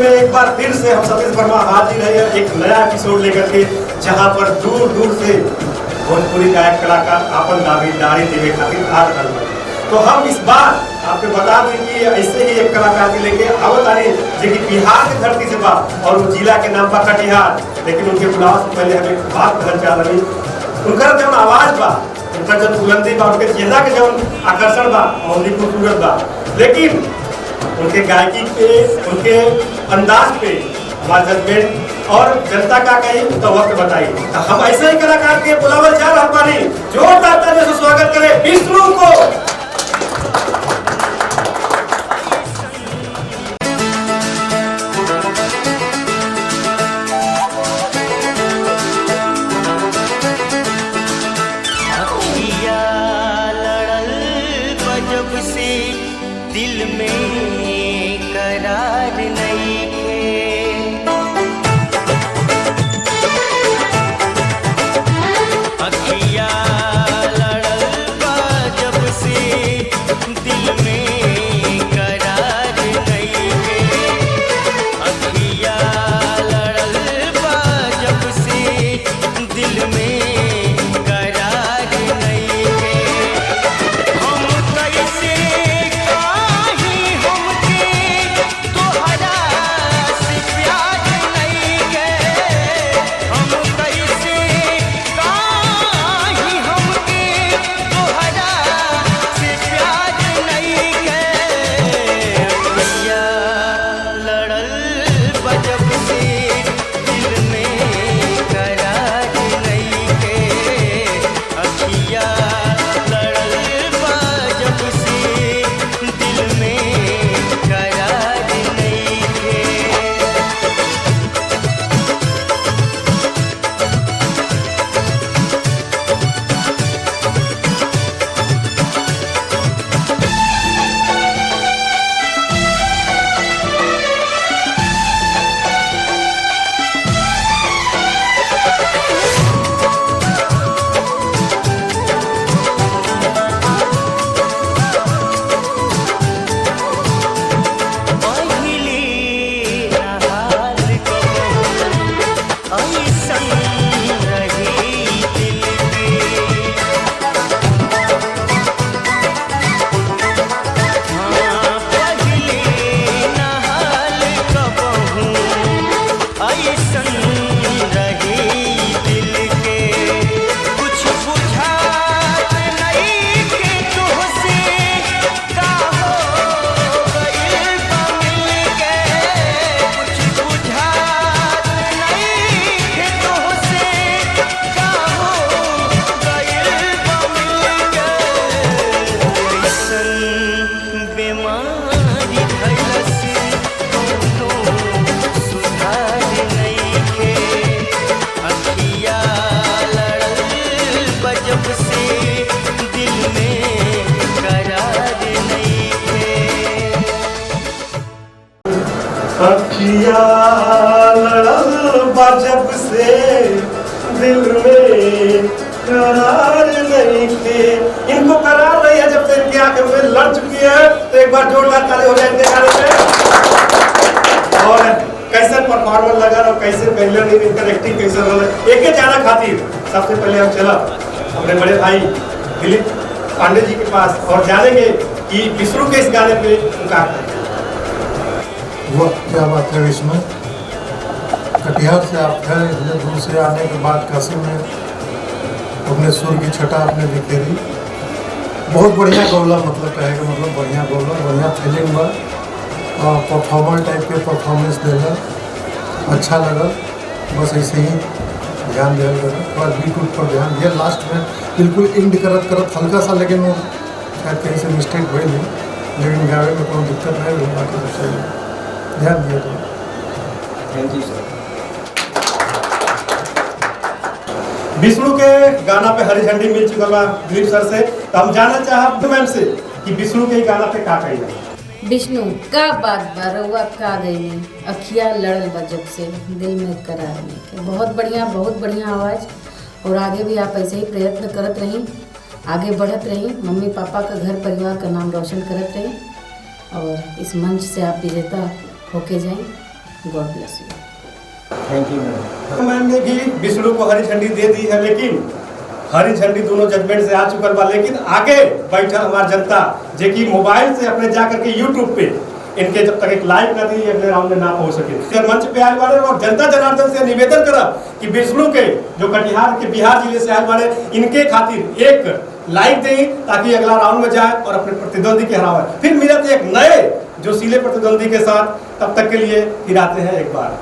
में एक बार फिर से हम सतीश वर्मा हाजिर है एक नया एपिसोड लेकर के, जहां पर दूर दूर से भोजपुरी गायक कलाकार अपन दावेदारी देवे खातिर आ रहा है। तो हम इस बार आपको बता दें कि ऐसे ही एक कलाकार के लेके आवत आने जो कि बिहार की धरती से बा और वो जिला के नाम पर कटिहार, लेकिन उनके बुलाव से पहले हमें बात कहना चाह रही उनका जो आवाज बा, उनका जो बुलंदी बा, उनके चेहरा के जो आकर्षण बा और उनकी खूबसूरत बा, लेकिन उनके गायकी पे, उनके अंदाज पे हमारे जजमेंट और जनता का कहीं तो वक्त बताइए। तो हम ऐसे ही कलाकार के बुलावल जा रहा पानी जोरदार तालियों से स्वागत करें विष्णु को। दिल में करार नहीं है, अखिया लड़ल बा जब से दिल में करार नहीं है, अखिया लड़ल बा जब से दिल में करार नहीं है। हम कैसे अखिया लड़ल बा जब से दिल में करार नहीं थे। इनको करार नहीं है जब से इनकी आंखें में लड़ चुकी है, तो एक बार जोरदार ताली हो जाए इनके गाने पे। और कैसे परफॉर्मेंस लगा और कैसे पहले नहीं इनका एक्टिंग कैसे रहा, एक ही जाना खातिर सबसे पहले हम चला अपने बड़े भाई दिलीप पांडे जी के पास और जानेंगे कि विष्णु के इस गाने पे उनका वो क्या बात है। विष्णु कटिहार से आप थे, इतने दूर से आने के बाद काशी में अपने सुर की छटा आपने बिखेरी। बहुत बढ़िया गौला, मतलब कहेगा मतलब बढ़िया गौला, बढ़िया फीलिंग बा और परफॉर्मर टाइप के परफॉर्मेंस देना अच्छा लगा। बस ऐसे ही ध्यान दिया करें, थोड़ा बीट उट पर ध्यान दिया। लास्ट में बिल्कुल इंड करत करत हल्का सा, लेकिन वो शायद कहीं से मिस्टेक हुई नहीं, लेकिन गावे में कोई दिक्कत नहीं हुई, बाकी सब सही है। ध्यान दिया तो थैंक यू सर। विष्णु के गाना पे हरी झंडी मिल चुका बा दिलीप सर से, तो हम जानना चाहब मैम से कि विष्णु के गाना पे का कही। विष्णु का बात बा रउआ का गई अखिया लड़ल बा जब से दिल में करार नहीं। बहुत बढ़िया आवाज़, और आगे भी आप ऐसे ही प्रयत्न करत रही, आगे बढ़त रही, मम्मी पापा का घर परिवार का नाम रोशन करत रही और इस मंच से आप विजेता होके जाएं। God bless you. Thank you ma'am. Ma'am ने भी विष्णु को हरी झंडी दे दी है, लेकिन हरी झंडी दोनों जजमेंट से आ चुकल बा, लेकिन आगे बैठल हमार जनता जे कि मोबाइल से अपने जा करके यूट्यूब पे इनके जब तक एक लाइक ना दी अगले राउंड में ना पहुंच सके। मंच पे आए वाले और जनता जनार्दन से निवेदन करब कि विष्णु के जो कटिहार के बिहार जिले से आए वाले इनके खातिर एक लाइक दें ताकि अगला राउंड में जाए और अपने प्रतिद्वंदी के हरावे। फिर मिलते एक नए जो सीले प्रतिद्वंदी के साथ, तब तक के लिए फिर आते हैं एक बार।